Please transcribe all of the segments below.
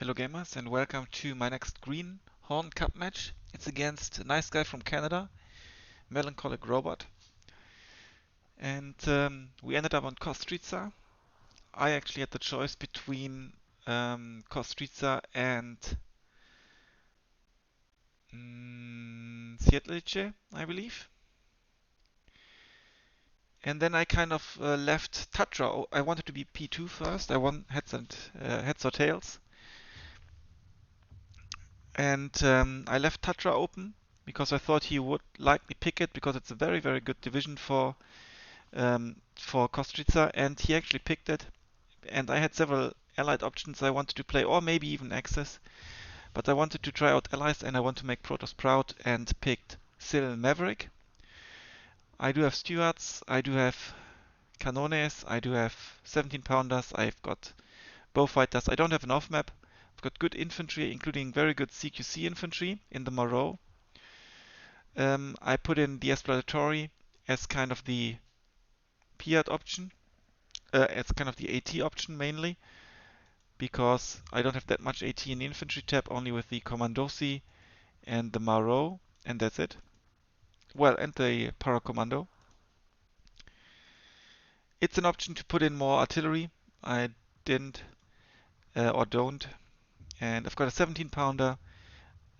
Hello gamers and welcome to my next Greenhorn Cup match. It's against a nice guy from Canada, MelancholicRobot. And we ended up on Kostritsa. I actually had the choice between Kostritsa and Sietlice, I believe. And then I kind of left Tatra. I wanted to be P2 first. I won heads or tails. And I left Tatra open because I thought he would likely pick it because it's a very, very good division for Kostritsa, and he actually picked it. And I had several allied options I wanted to play, or maybe even Axis. But I wanted to try out allies, and I want to make Protoss proud, and picked Sil Maverick. I do have Stuarts, I do have Canones, I do have 17 pounders, I've got Bowfighters. I don't have an off-map. I've got good infantry, including very good CQC infantry in the Moreau. I put in the Exploitatory as kind of the Piat option, as kind of the AT option mainly, because I don't have that much AT in the infantry tab, only with the Commandosi and the Maro, and that's it. Well, and the Paracommando. It's an option to put in more artillery. I didn't or don't, and I've got a 17 pounder.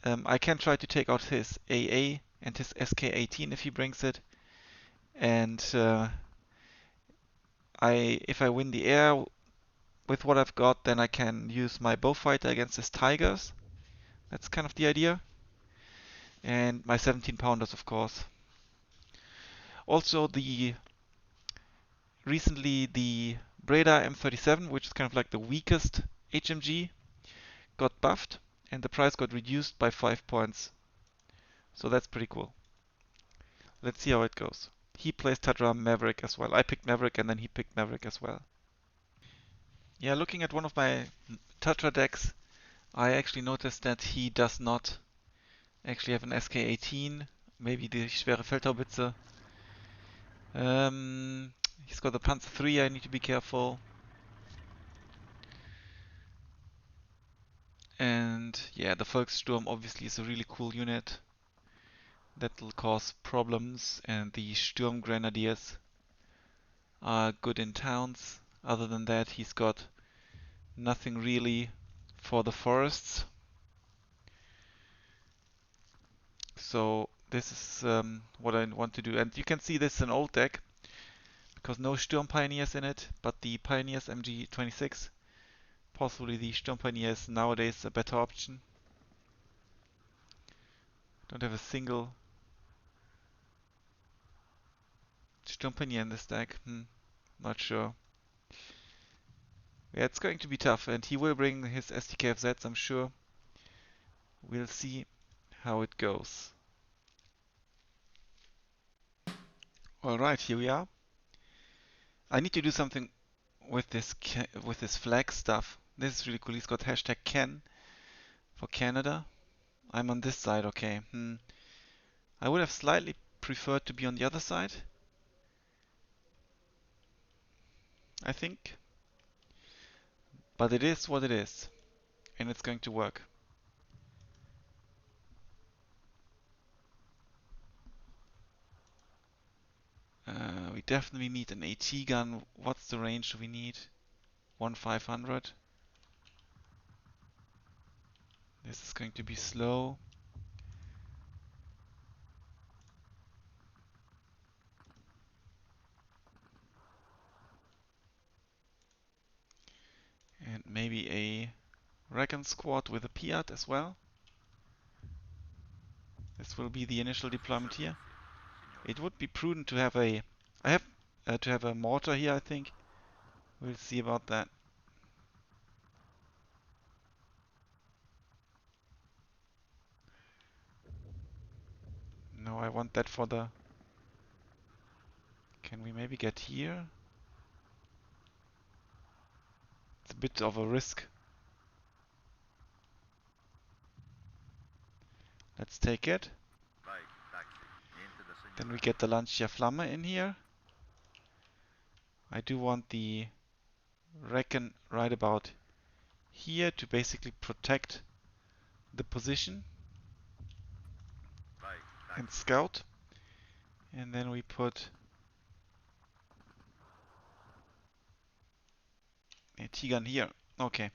I can try to take out his AA and his SK-18 if he brings it, and if I win the air with what I've got, then I can use my Bowfighter against his Tigers. That's kind of the idea. And my 17 pounders, of course. Also, recently the Breda M37, which is kind of like the weakest HMG, got buffed, and the price got reduced by 5 points. So that's pretty cool. Let's see how it goes. He plays Tatra Maverick as well. I picked Maverick, and then he picked Maverick as well. Yeah, looking at one of my Tatra decks, I actually noticed that he does not actually have an SK-18, maybe the schwere Feldhaubitze. He's got the Panzer 3, I need to be careful. And yeah, the Volkssturm obviously is a really cool unit. That'll cause problems, and the Sturm Grenadiers are good in towns. Other than that, he's got nothing really for the forests. So this is what I want to do. And you can see this is an old deck, because no Sturm Pioneers in it, but the Pioneers MG26. Possibly the Sturm Pioneer is nowadays a better option. Don't have a single Sturm Pioneer in this deck. Not sure. Yeah, it's going to be tough, and he will bring his STKFZs, I'm sure. We'll see how it goes. Alright, here we are. I need to do something with this flag stuff. This is really cool. He's got hashtag Ken for Canada. I'm on this side, okay. I would have slightly preferred to be on the other side, I think. But it is what it is, and it's going to work. We definitely need an AT gun. What's the range we need? 1/500. This is going to be slow. And maybe a Recon squad with a Piat as well. This will be the initial deployment here. It would be prudent to have a to have a mortar here, I think. We'll see about that. No, I want that for the... Can we maybe get here? It's a bit of a risk. Let's take it. Then we get the Lancia Flamme in here. I do want the Recon right about here to basically protect the position and scout. And then we put a T-gun here. Okay.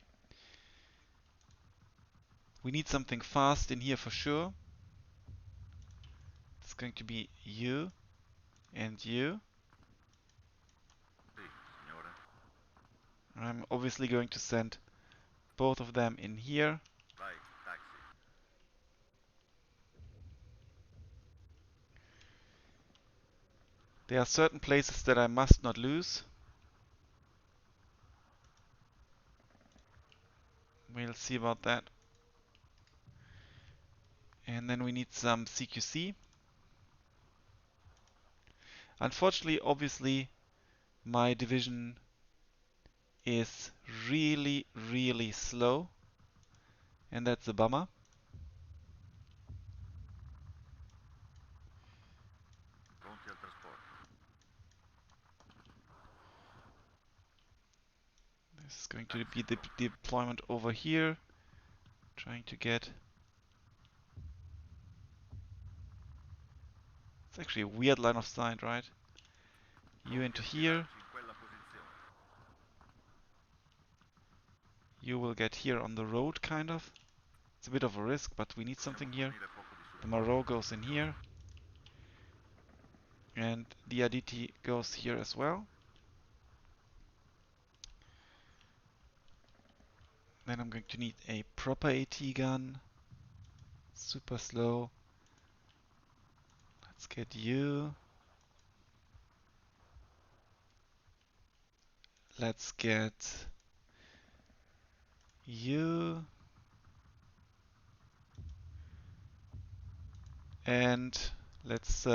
We need something fast in here for sure. It's going to be you and you. I'm obviously going to send both of them in here. There are certain places that I must not lose. We'll see about that. And then we need some CQC. Unfortunately, obviously, my division is really, really slow. And that's a bummer. This is going to be the deployment over here. Trying to get... It's actually a weird line of sight, right? You into here. You will get here on the road, kind of. It's a bit of a risk, but we need something here. The Moreau goes in here. And the Aditi goes here as well. Then I'm going to need a proper AT gun. Super slow. Let's get you. Let's get you. And let's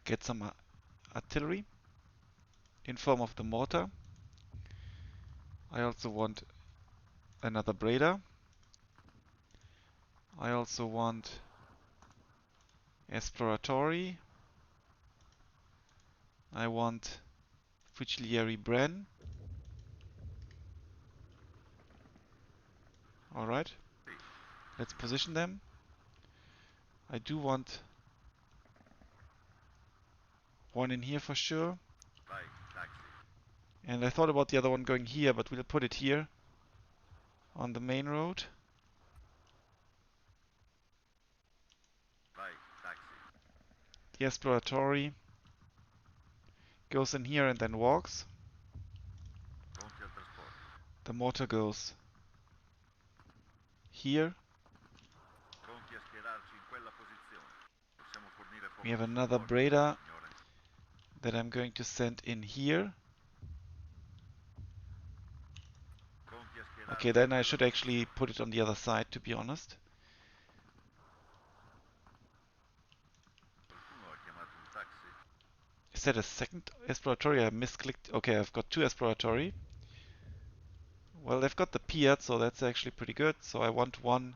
get some artillery in form of the mortar. I also want another Breda. I also want exploratory. I want Fucilieri Bren. Alright. Let's position them. I do want one in here for sure. And I thought about the other one going here, but we'll put it here on the main road. The exploratory goes in here and then walks. The mortar goes here. We have another Breda that I'm going to send in here. Okay, then I should actually put it on the other side, to be honest. Is that a second exploratory? I misclicked. Okay, I've got two exploratory. Well, they've got the Piat, so that's actually pretty good. So I want one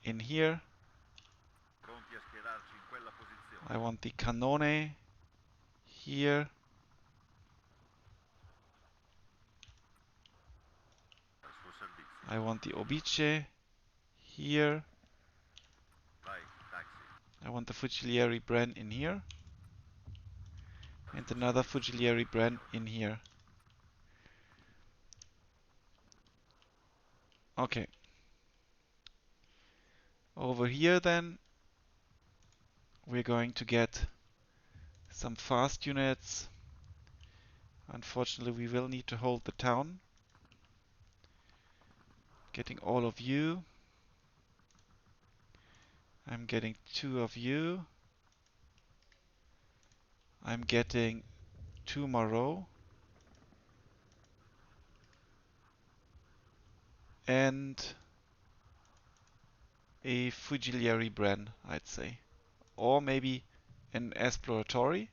in here. I want the Cannone here. I want the Obice here. I want the Fucilieri Bren in here. And another Fucilieri Bren in here. Okay. Over here then, we're going to get some fast units. Unfortunately, we will need to hold the town. Getting all of you. I'm getting two of you. I'm getting two Moreau. And a Fucilieri Bren, I'd say. Or maybe an exploratory.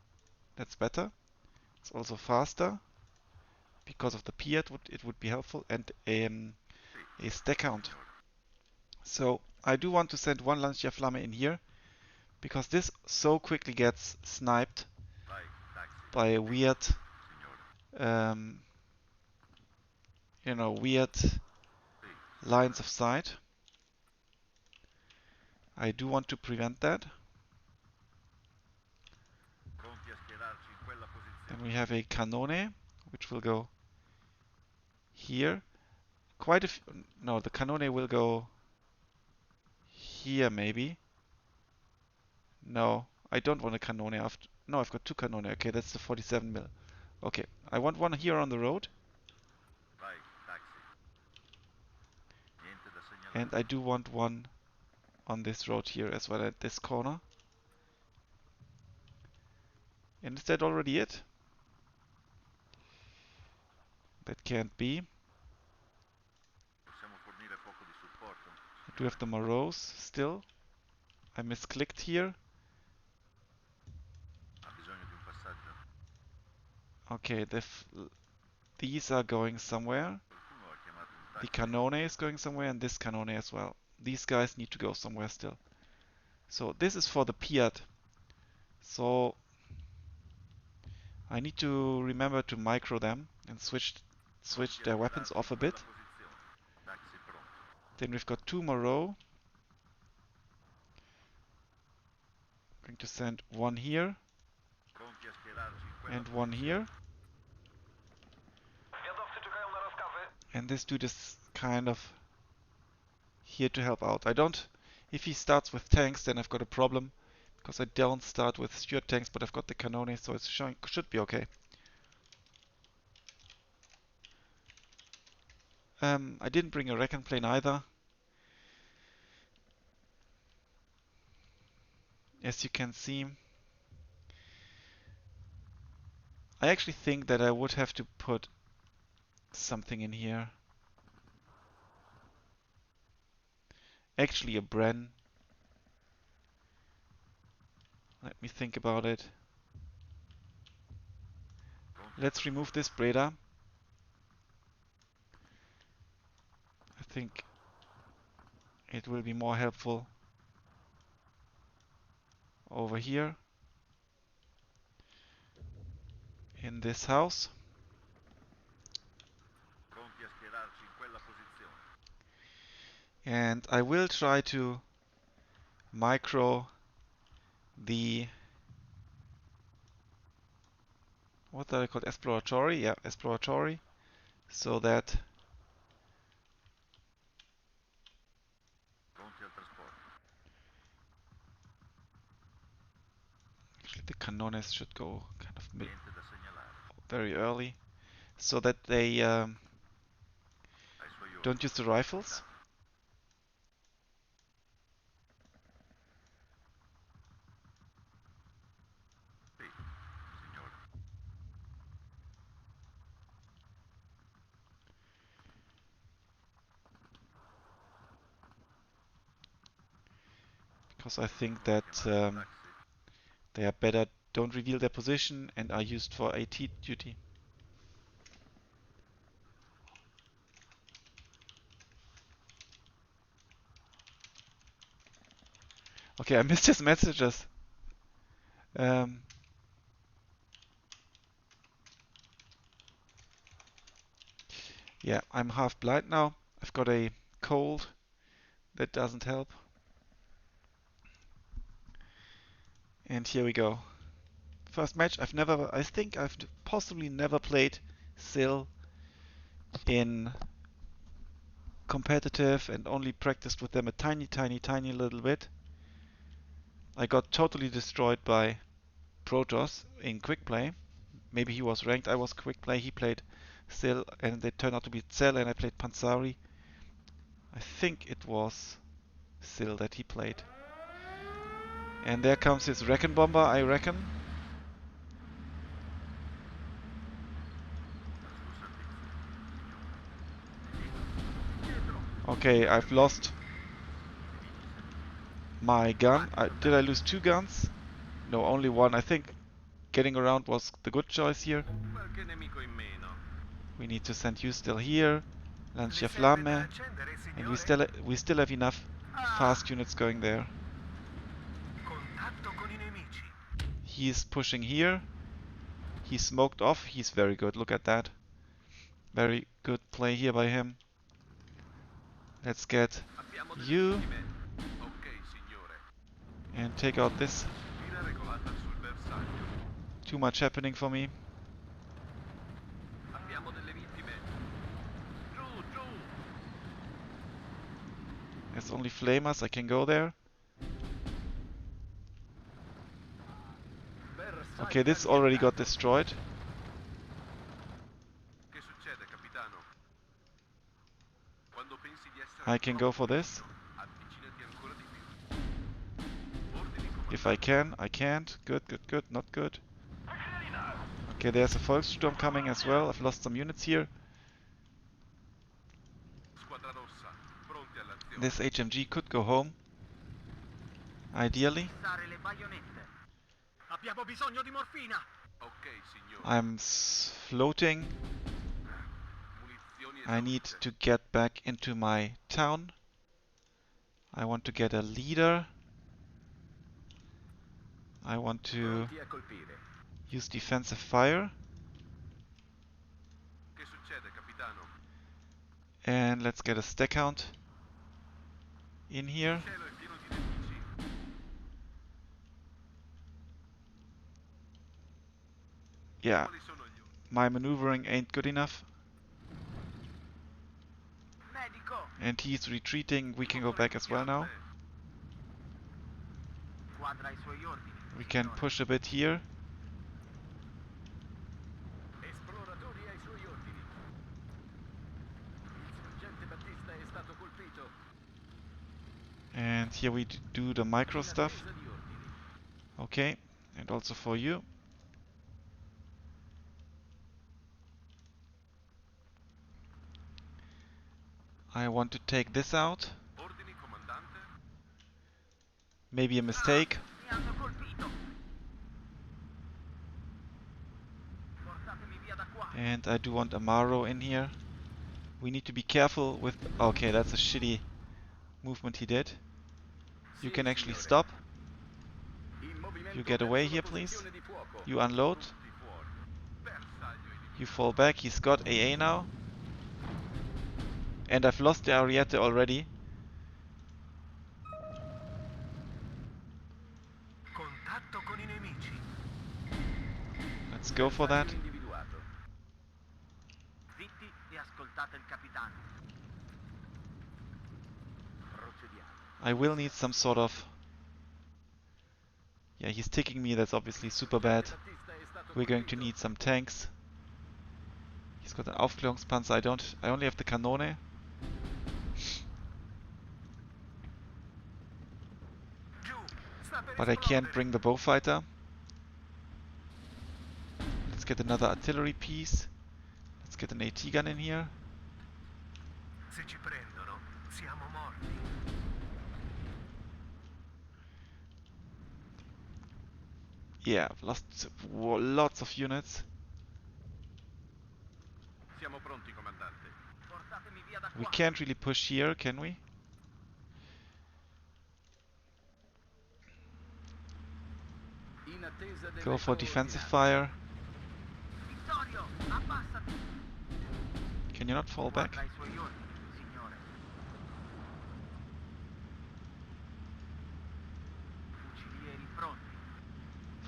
That's better. It's also faster. Because of the Piat, it would be helpful. And a stack count. So I do want to send one Lancia in here, because this so quickly gets sniped by a weird, weird lines of sight. I do want to prevent that. Then we have a Cannone, which will go here. No, the Cannone will go here maybe. No, I don't want a Cannone after. No, I've got two Cannone. Okay, that's the 47 mil. Okay, I want one here on the road. And I do want one on this road here as well at this corner. And is that already it? That can't be. I do have the Morose still. I misclicked here. Okay, these are going somewhere. The Cannone is going somewhere and this Cannone as well. These guys need to go somewhere still. So this is for the Piat. So I need to remember to micro them and switch their weapons off a bit. Then we've got two Moreau. Going to send one here and one here. And this dude is kind of here to help out. If he starts with tanks, then I've got a problem, because I don't start with Stuart tanks, but I've got the Cannone, so it should be okay. I didn't bring a Recon plane either. As you can see, I actually think that I would have to put something in here. Actually a Bren. Let me think about it. Let's remove this Breda. I think it will be more helpful over here in this house. And I will try to micro the, what are they called? Exploratory? Yeah, exploratory. So that actually the Canones should go kind of very early, so that they don't use the rifles. Because I think that they are better, don't reveal their position, and are used for AT duty. Okay, I missed his messages. Yeah, I'm half blind now. I've got a cold. That doesn't help. And here we go. First match. I think I've possibly never played Sil in competitive and only practiced with them a tiny little bit. I got totally destroyed by Protoss in quick play. Maybe he was ranked, I was quick play, he played Sil, and they turned out to be Cell, and I played Panzeri. I think it was Sil that he played. And there comes his Recon Bomber, I reckon. Okay, I've lost my gun. Did I lose two guns? No, only one. I think getting around was the good choice here. We need to send you still here. Lancia Flamme. And we still have enough fast units going there. He's pushing here. He's smoked off. He's very good. Look at that. Very good play here by him. Let's get you and take out this. Too much happening for me. There's only flamers. I can go there. Okay, this already got destroyed. I can go for this. If I can, I can't. Good, good, good, not good. Okay, there's a Volkssturm coming as well. I've lost some units here. This HMG could go home. Ideally. I'm floating. I need to get back into my town. I want to get a leader. I want to use defensive fire. And let's get a stack count in here. Yeah, my maneuvering ain't good enough. And he's retreating. We can go back as well now. We can push a bit here. And here we do the micro stuff. Okay, and also for you. I want to take this out. Maybe a mistake. And I do want Amaro in here. We need to be careful with... Okay, that's a shitty movement he did. You can actually stop. You get away here, please. You unload. You fall back. He's got AA now. And I've lost the Ariete already. Let's go for that. I will need some sort of... Yeah, he's ticking me. That's obviously super bad. We're going to need some tanks. He's got an Aufklärungspanzer. I only have the Kanone. But I can't bring the Bowfighter. Let's get another artillery piece. Let's get an AT gun in here. Yeah, I've lost lots of units. We can't really push here, can we? Go for defensive fire. Can you not fall back?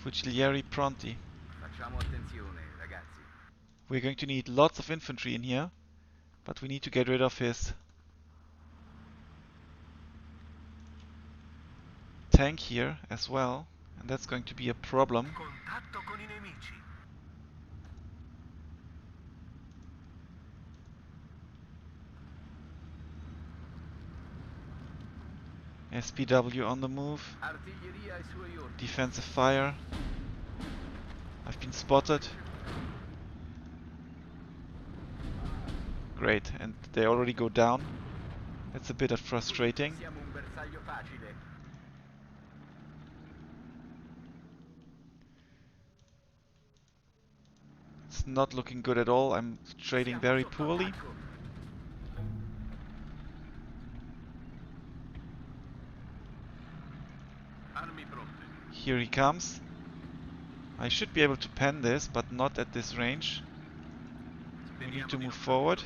Fucilieri pronti. We're going to need lots of infantry in here, but we need to get rid of his tank here as well, and that's going to be a problem. SPW on the move. Defensive fire. I've been spotted. Great, and they already go down. That's a bit frustrating. It's not looking good at all. I'm trading very poorly. Here he comes. I should be able to pen this, but not at this range. We need to move forward.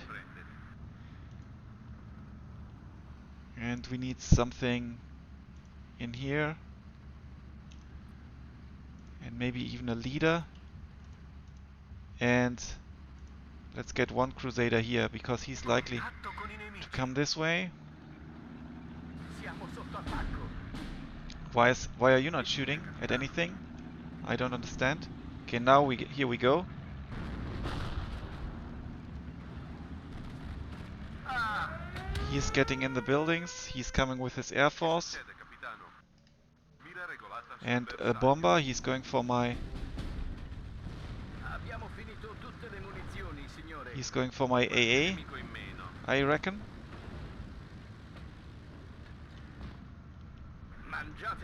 And we need something in here. And maybe even a leader. And let's get one Crusader here, because he's likely to come this way. Why are you not shooting at anything? I don't understand. Okay, now here we go. He's getting in the buildings. He's coming with his air force. And a bomber. He's going for my... He's going for my AA, I reckon.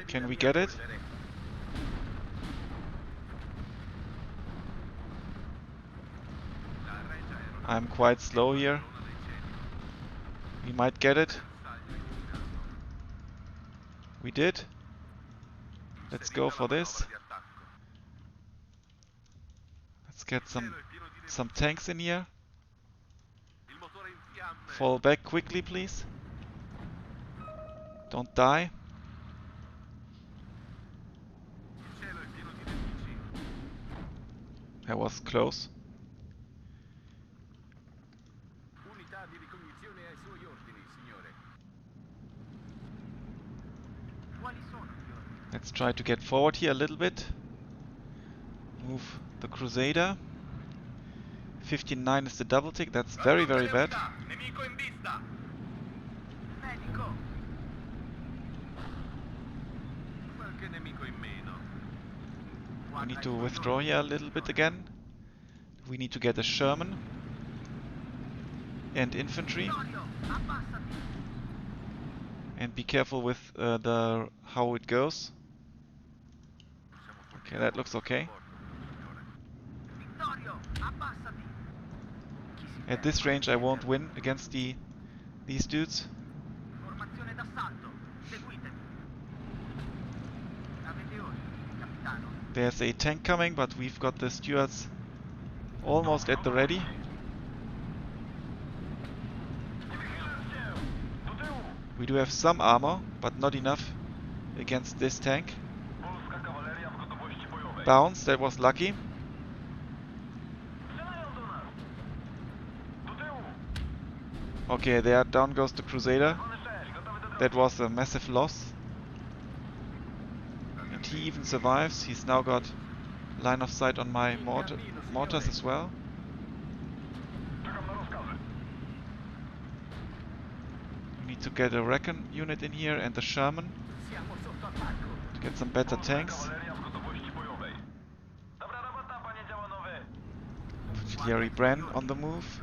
Can we get it? I'm quite slow here. We might get it. We did. Let's go for this. Let's get some tanks in here. Fall back quickly, please. Don't die. That was close. Let's try to get forward here a little bit. Move the Crusader. 59 is the double tick. That's very, very bad. We need to withdraw here a little bit again. We need to get a Sherman and infantry. And be careful with how it goes. Okay, that looks okay. At this range I won't win against these dudes. There's a tank coming, but we've got the Stuarts almost at the ready. We do have some armor, but not enough against this tank. Bounce, that was lucky. Okay, there, down goes the Crusader. That was a massive loss. And he even survives. He's now got line of sight on my mortars as well. We need to get a Recon unit in here and a Sherman to get some better tanks. Artillery Bren on the move.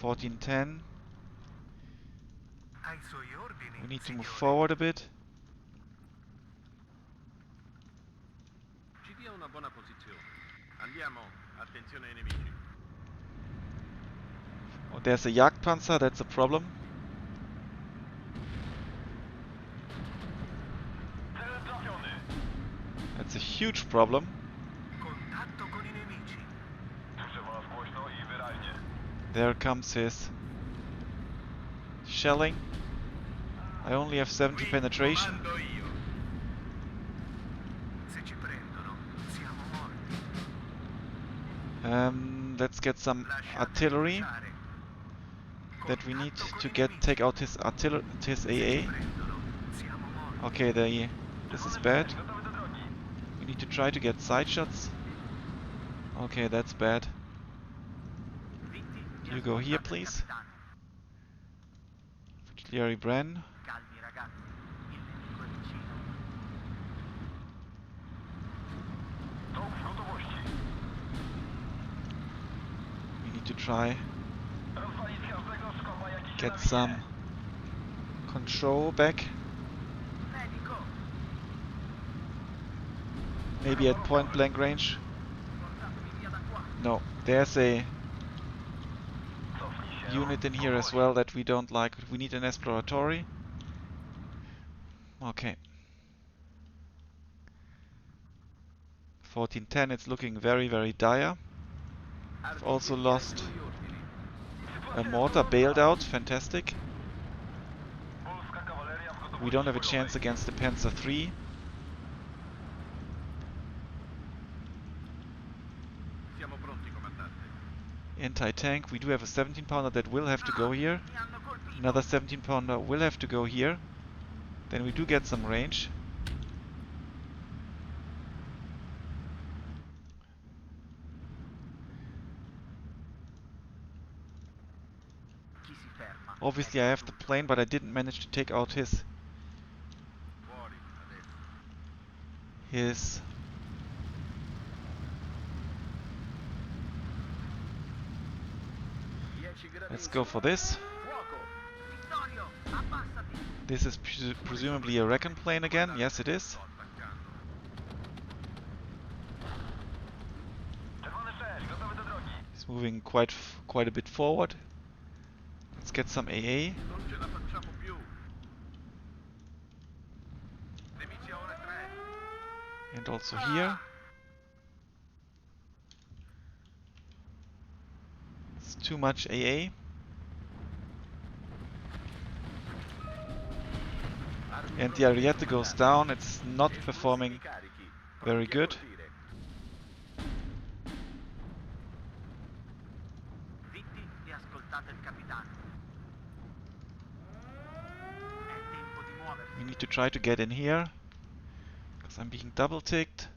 1410. We need to move forward a bit. Oh, there's a Jagdpanzer, that's a problem. That's a huge problem. There comes his shelling. I only have 70 penetration. Let's get some artillery that we need to take out his AA. Okay, this is bad. We need to try to get side shots. Okay, that's bad. You go here, please. Artillery Bren. We need to try get some control back. Maybe at point blank range. No, there's a unit in here as well that we don't like. We need an exploratory. Okay. 1410, it's looking very, very dire. I've also lost a mortar, bailed out, fantastic. We don't have a chance against the Panzer III. Anti-tank, we do have a 17 pounder that will have to go here. Another 17 pounder will have to go here. Then we do get some range. Obviously I have the plane, but I didn't manage to take out his Let's go for this. This is presumably a recon plane again. Yes, it is. He's moving quite a bit forward. Let's get some AA. And also here. It's too much AA. And the Ariete goes down. It's not performing very good. We need to try to get in here, because I'm being double ticked.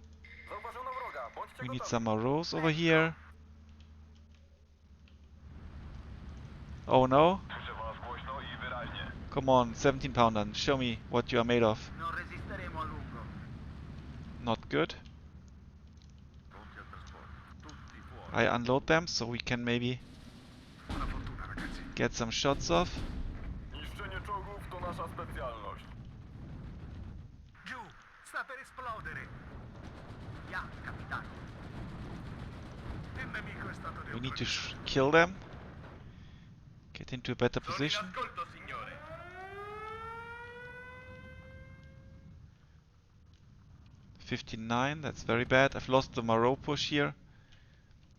We need some Maros over here. Oh no. Come on, 17 pounder, show me what you are made of. Not good. I unload them so we can maybe get some shots off. We need to kill them. Get into a better position. $59, that's very bad. I've lost the Maro push here.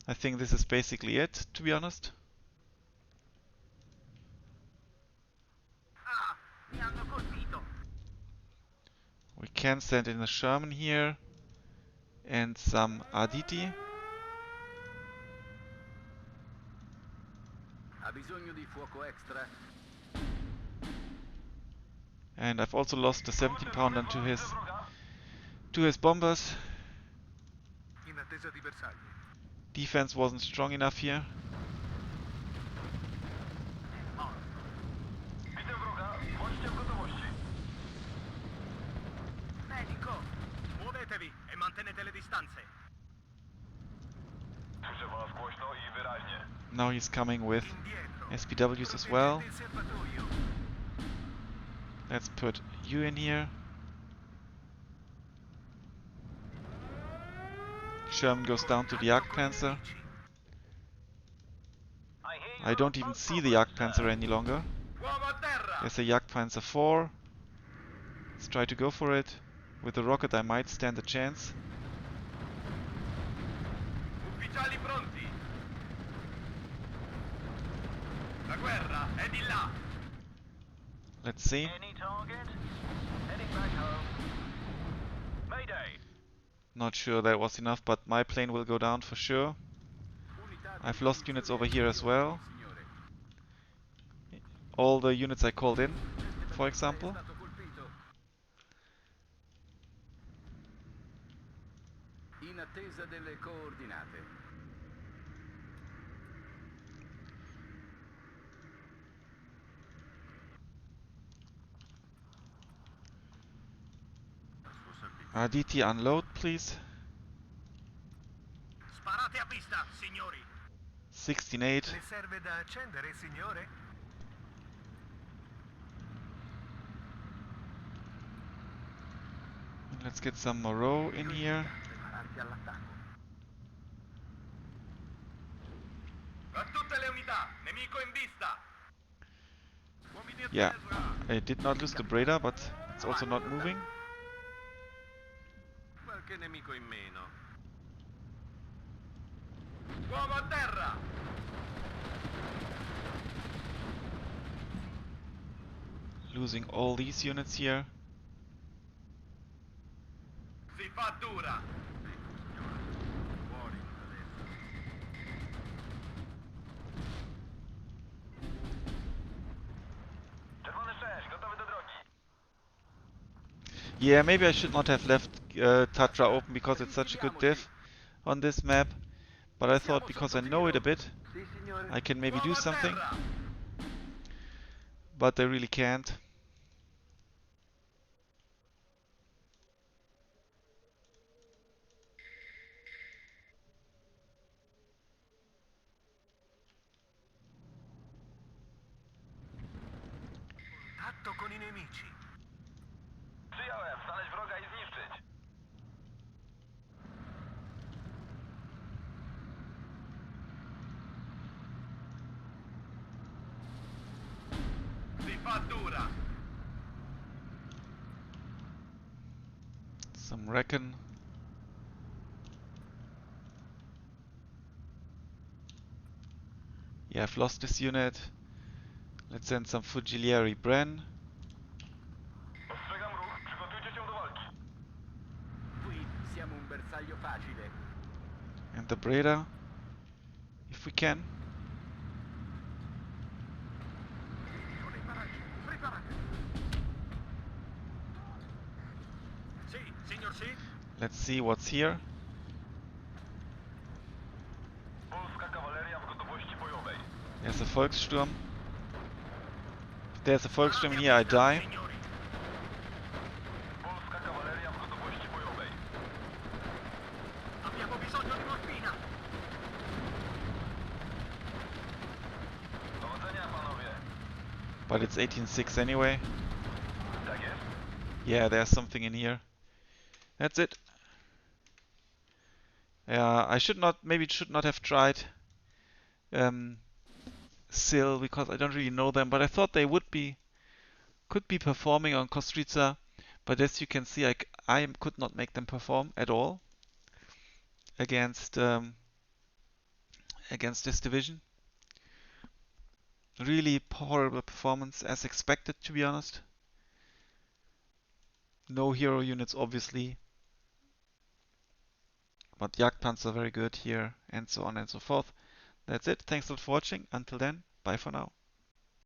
I think this is basically it, to be honest. We can send in a Sherman here and some Aditi. And I've also lost the 17 pounder to his bombers. Defense wasn't strong enough here. Now he's coming with SPWs as well. Let's put you in here. Sherman goes down to the Jagdpanzer. I don't even see the Jagdpanzer any longer. There's a Jagdpanzer 4. Let's try to go for it. With the rocket I might stand a chance. Let's see. Not sure that was enough, but my plane will go down for sure. I've lost units over here as well. All the units I called in, for example. Aditi, unload, please. 16-8. Let's get some Moreau in here. Yeah, I did not lose the Breda, but it's also not moving. Uomo a terra! Losing all these units here. Si fa dura! Czerwony 6, gotowy do drogi. Yeah, maybe I should not have left Tatra open because it's such a good diff on this map. But I thought because I know it a bit, Sì, signore. I can maybe do Uomo a something. terra! But I really can't. Contatto con i nemici. Przyjąłem, znaleźć wroga i zniszczyć. Si fa dura! Some Reckon. Yeah, I've lost this unit. Let's send some Fucilieri Bren. Ostrzegam ruch, przygotujcie się do walki. Qui siamo un bersaglio facile. And the Breda, if we can. Preparate. Sì, signor sì. Let's see what's here. Polska kawaleria w gotowości bojowej. There's a Volkssturm. If there's a Volkssturm in here, I die. Polska kawaleria w gotowości bojowej. Abbiamo bisogno di morfina. Dowodzenia, panowie. But it's 18.6 anyway. Tak jest. Yeah, there's something in here. That's it. I should not have tried Sill because I don't really know them, but I thought they could be performing on Kostritsa, but as you can see, I could not make them perform at all against this division. Really horrible performance as expected, to be honest. No hero units, obviously. But Jagdpanzer very good here, and so on and so forth. That's it. Thanks a lot for watching. Until then, bye for now.